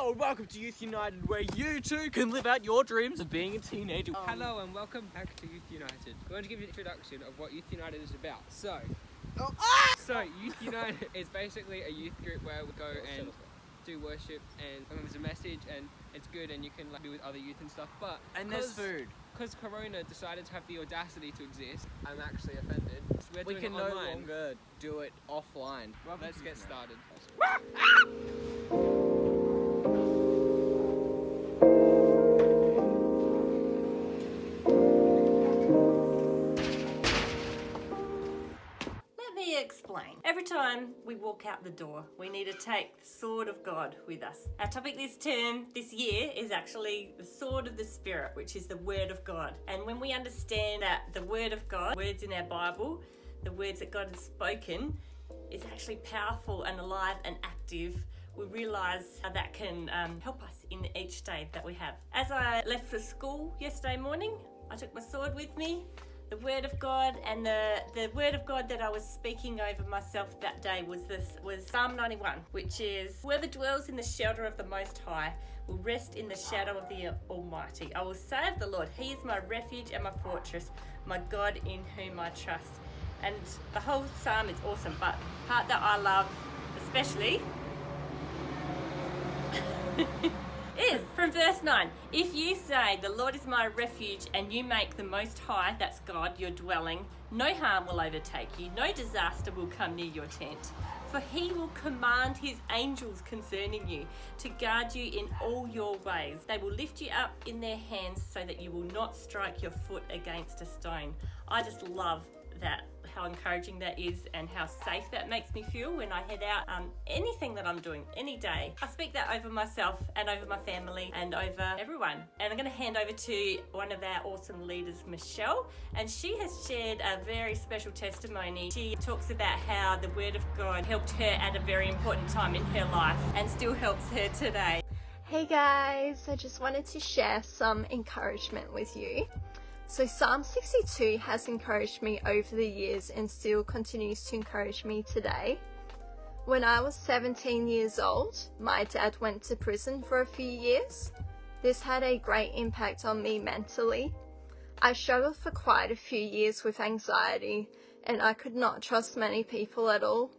Hello and welcome to Youth United, where you too can live out your dreams of being a teenager. Hello and welcome back to Youth United. We're going to give you an introduction of what Youth United is about. So Youth United is basically a youth group where we go and do worship, and there's a message, and it's good, and you can be with other youth and stuff. But there's food. Because Corona decided to have the audacity to exist, I'm actually offended. So We can no longer do it offline. Let's get started. Let me explain. Every time we walk out the door, we need to take the sword of God with us. Our topic this year is actually the sword of the Spirit, which is the Word of God. And when we understand that the Word of God, words in our Bible, the words that God has spoken, is actually powerful and alive and active, we realise how that can help us in each day that we have. As I left for school yesterday morning, I took my sword with me, the Word of God, and the Word of God that I was speaking over myself that day was Psalm 91, which is, "Whoever dwells in the shelter of the Most High will rest in the shadow of the Almighty. I will say of the Lord, He is my refuge and my fortress, my God in whom I trust." And the whole psalm is awesome, but the part that I love especially is from verse 9. "If you say, the Lord is my refuge, and you make the Most High," that's God, "your dwelling, no harm will overtake you, no disaster will come near your tent. For He will command His angels concerning you to guard you in all your ways. They will lift you up in their hands so that you will not strike your foot against a stone." I just love that, how encouraging that is, and how safe that makes me feel when I head out anything that I'm doing, any day. I speak that over myself and over my family and over everyone. And I'm going to hand over to one of our awesome leaders, Michelle, and she has shared a very special testimony. She talks about how the Word of God helped her at a very important time in her life and still helps her today. Hey guys, I just wanted to share some encouragement with you. So Psalm 62 has encouraged me over the years and still continues to encourage me today. When I was 17 years old, my dad went to prison for a few years. This had a great impact on me mentally. I struggled for quite a few years with anxiety, and I could not trust many people at all.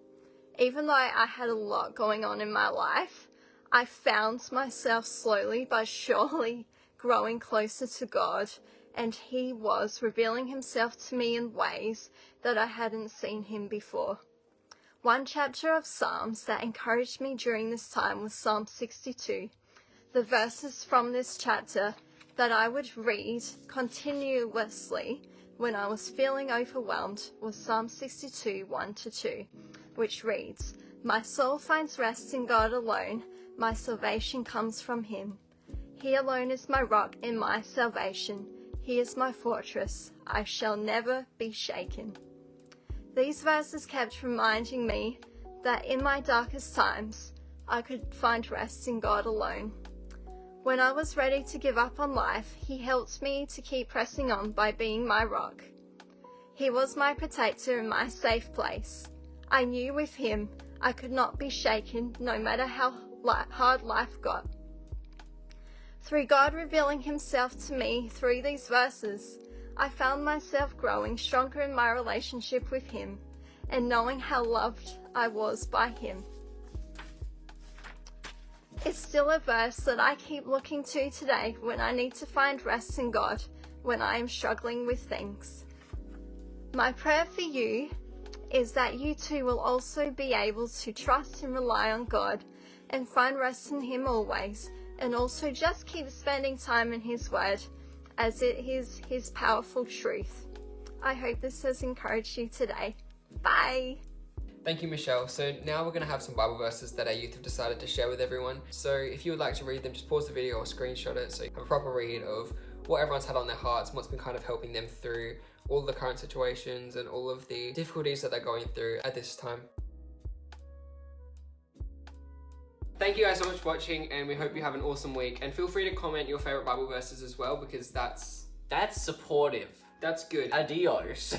Even though I had a lot going on in my life, I found myself slowly but surely growing closer to God, and He was revealing Himself to me in ways that I hadn't seen Him before. One chapter of Psalms that encouraged me during this time was Psalm 62. The verses from this chapter that I would read continuously when I was feeling overwhelmed was Psalm 62, 1-2, which reads, "My soul finds rest in God alone, my salvation comes from Him. He alone is my rock and my salvation. He is my fortress. I shall never be shaken." These verses kept reminding me that in my darkest times, I could find rest in God alone. When I was ready to give up on life, He helped me to keep pressing on by being my rock. He was my protector and my safe place. I knew with Him I could not be shaken no matter how hard life got. Through God revealing Himself to me through these verses, I found myself growing stronger in my relationship with Him and knowing how loved I was by Him. It's still a verse that I keep looking to today when I need to find rest in God, when I am struggling with things. My prayer for you is that you too will also be able to trust and rely on God and find rest in Him always, and also just keep spending time in His Word, as it is His powerful truth. I hope this has encouraged you today. Bye! Thank you, Michelle. So now we're going to have some Bible verses that our youth have decided to share with everyone. So if you would like to read them, just pause the video or screenshot it so you have a proper read of what everyone's had on their hearts and what's been kind of helping them through all the current situations and all of the difficulties that they're going through at this time. Thank you guys so much for watching, and we hope you have an awesome week. And feel free to comment your favorite Bible verses as well, because that's That's supportive. good. Adios.